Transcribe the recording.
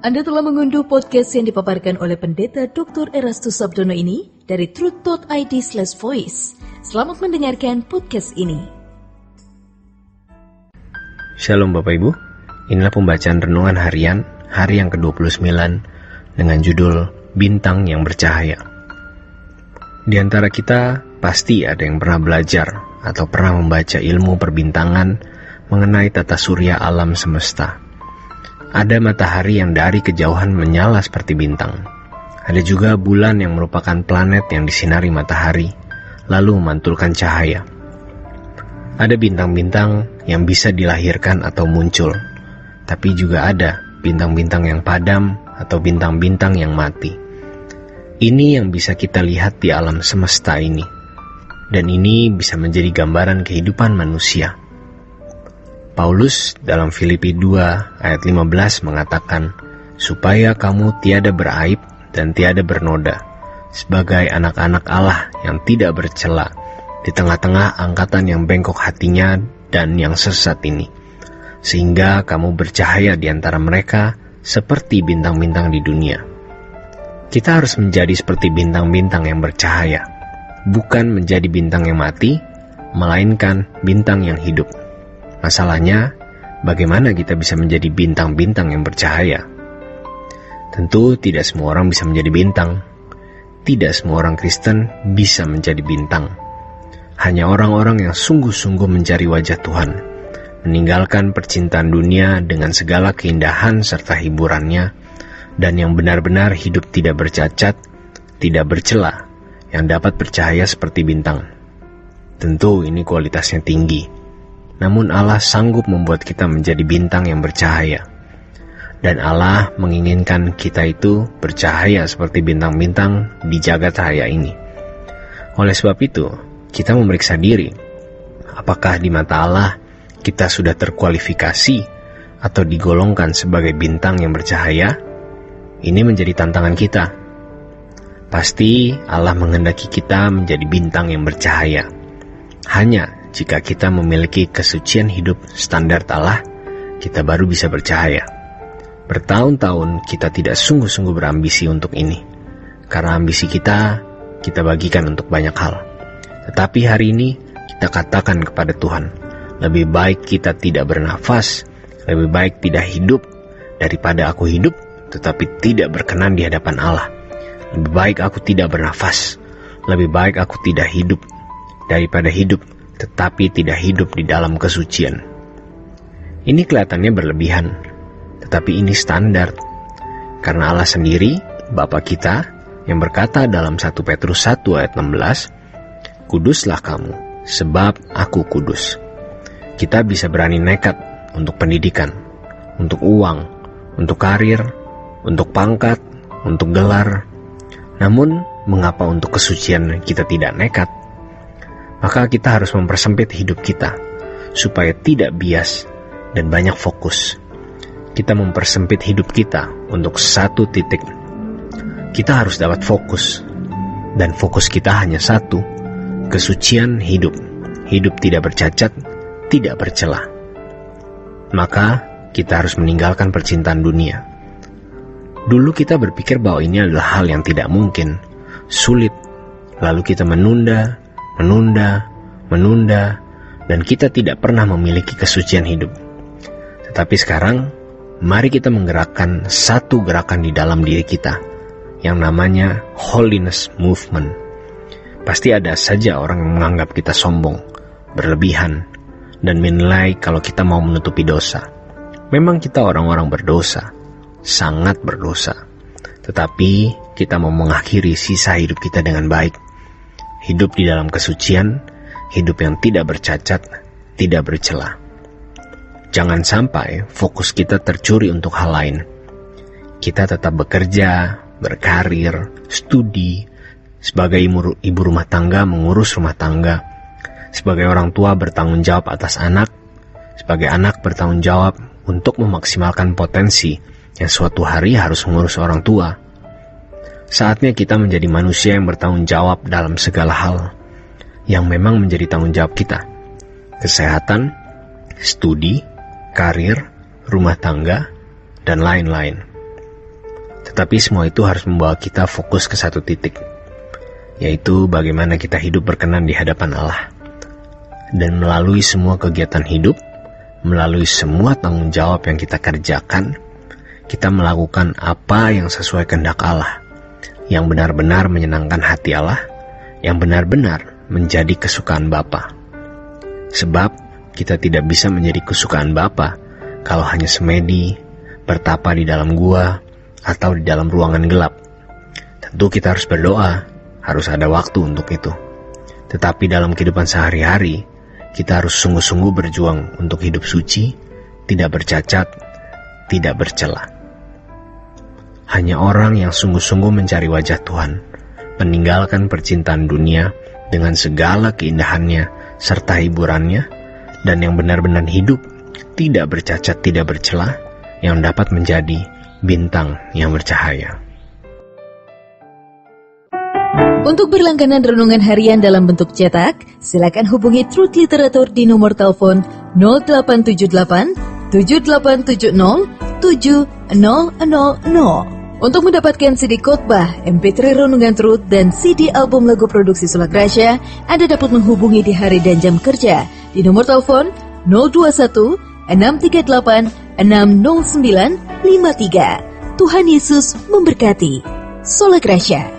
Anda telah mengunduh podcast yang dipaparkan oleh Pendeta Dr. Erastus Sabdono ini dari truth.id/voice. Selamat mendengarkan podcast ini. Shalom Bapak Ibu, inilah pembacaan renungan harian hari yang ke-29 dengan judul Bintang yang Bercahaya. Di antara kita pasti ada yang pernah belajar atau pernah membaca ilmu perbintangan mengenai tata surya alam semesta. Ada matahari yang dari kejauhan menyala seperti bintang. Ada juga bulan yang merupakan planet yang disinari matahari, lalu memantulkan cahaya. Ada bintang-bintang yang bisa dilahirkan atau muncul, tapi juga ada bintang-bintang yang padam atau bintang-bintang yang mati. Ini yang bisa kita lihat di alam semesta ini, dan ini bisa menjadi gambaran kehidupan manusia. Paulus dalam Filipi 2 ayat 15 mengatakan, supaya kamu tiada beraib dan tiada bernoda, sebagai anak-anak Allah yang tidak bercela, di tengah-tengah angkatan yang bengkok hatinya dan yang sesat ini, sehingga kamu bercahaya di antara mereka seperti bintang-bintang di dunia. Kita harus menjadi seperti bintang-bintang yang bercahaya, bukan menjadi bintang yang mati, melainkan bintang yang hidup. Masalahnya, bagaimana kita bisa menjadi bintang-bintang yang bercahaya? Tentu tidak semua orang bisa menjadi bintang. Tidak semua orang Kristen bisa menjadi bintang. Hanya orang-orang yang sungguh-sungguh mencari wajah Tuhan, meninggalkan percintaan dunia dengan segala keindahan serta hiburannya, dan yang benar-benar hidup tidak bercacat, tidak bercela, yang dapat bercahaya seperti bintang. Tentu ini kualitasnya tinggi. Namun Allah sanggup membuat kita menjadi bintang yang bercahaya. Dan Allah menginginkan kita itu bercahaya seperti bintang-bintang di jagat raya ini. Oleh sebab itu, kita memeriksa diri. Apakah di mata Allah kita sudah terkualifikasi atau digolongkan sebagai bintang yang bercahaya? Ini menjadi tantangan kita. Pasti Allah menghendaki kita menjadi bintang yang bercahaya. Hanya jika kita memiliki kesucian hidup standar Allah, kita baru bisa bercahaya. Bertahun-tahun kita tidak sungguh-sungguh berambisi untuk ini, karena ambisi kita bagikan untuk banyak hal. Tetapi hari ini kita katakan kepada Tuhan, lebih baik kita tidak bernafas, lebih baik tidak hidup, daripada aku hidup tetapi tidak berkenan di hadapan Allah. Lebih baik aku tidak bernafas, lebih baik aku tidak hidup, daripada hidup tetapi tidak hidup di dalam kesucian. Ini kelihatannya berlebihan, tetapi ini standar. Karena Allah sendiri, Bapa kita, yang berkata dalam 1 Petrus 1 ayat 16, kuduslah kamu, sebab aku kudus. Kita bisa berani nekat untuk pendidikan, untuk uang, untuk karir, untuk pangkat, untuk gelar. Namun, mengapa untuk kesucian kita tidak nekat? Maka kita harus mempersempit hidup kita, supaya tidak bias dan banyak fokus. Kita mempersempit hidup kita untuk satu titik. Kita harus dapat fokus, dan fokus kita hanya satu, kesucian hidup. Hidup tidak bercacat, tidak bercela. Maka kita harus meninggalkan percintaan dunia. Dulu kita berpikir bahwa ini adalah hal yang tidak mungkin, sulit. Lalu kita menunda, dan kita tidak pernah memiliki kesucian hidup. Tetapi sekarang, mari kita menggerakkan satu gerakan di dalam diri kita, yang namanya Holiness Movement. Pasti ada saja orang yang menganggap kita sombong, berlebihan, dan menilai kalau kita mau menutupi dosa. Memang kita orang-orang berdosa, sangat berdosa. Tetapi kita mau mengakhiri sisa hidup kita dengan baik. Hidup di dalam kesucian, hidup yang tidak bercacat, tidak bercela. Jangan sampai fokus kita tercuri untuk hal lain. Kita tetap bekerja, berkarir, studi, sebagai ibu rumah tangga mengurus rumah tangga, sebagai orang tua bertanggung jawab atas anak, sebagai anak bertanggung jawab untuk memaksimalkan potensi yang suatu hari harus mengurus orang tua. Saatnya kita menjadi manusia yang bertanggung jawab dalam segala hal yang memang menjadi tanggung jawab kita. Kesehatan, studi, karir, rumah tangga, dan lain-lain. Tetapi semua itu harus membawa kita fokus ke satu titik, yaitu bagaimana kita hidup berkenan di hadapan Allah. Dan melalui semua kegiatan hidup, melalui semua tanggung jawab yang kita kerjakan, kita melakukan apa yang sesuai kehendak Allah, yang benar-benar menyenangkan hati Allah, yang benar-benar menjadi kesukaan Bapa. Sebab kita tidak bisa menjadi kesukaan Bapa kalau hanya semedi, bertapa di dalam gua, atau di dalam ruangan gelap. Tentu kita harus berdoa, harus ada waktu untuk itu. Tetapi dalam kehidupan sehari-hari, kita harus sungguh-sungguh berjuang untuk hidup suci, tidak bercacat, tidak bercela. Hanya orang yang sungguh-sungguh mencari wajah Tuhan, meninggalkan percintaan dunia dengan segala keindahannya serta hiburannya, dan yang benar-benar hidup, tidak bercacat, tidak bercela, yang dapat menjadi bintang yang bercahaya. Untuk berlangganan renungan harian dalam bentuk cetak, silakan hubungi Truth Literatur di nomor telepon 0878 7870 7000. Untuk mendapatkan CD khotbah, MP3 renungan Truth, dan CD album lagu produksi Sola Gracia, Anda dapat menghubungi di hari dan jam kerja di nomor telepon 021 638 60953. Tuhan Yesus memberkati. Sola Gracia.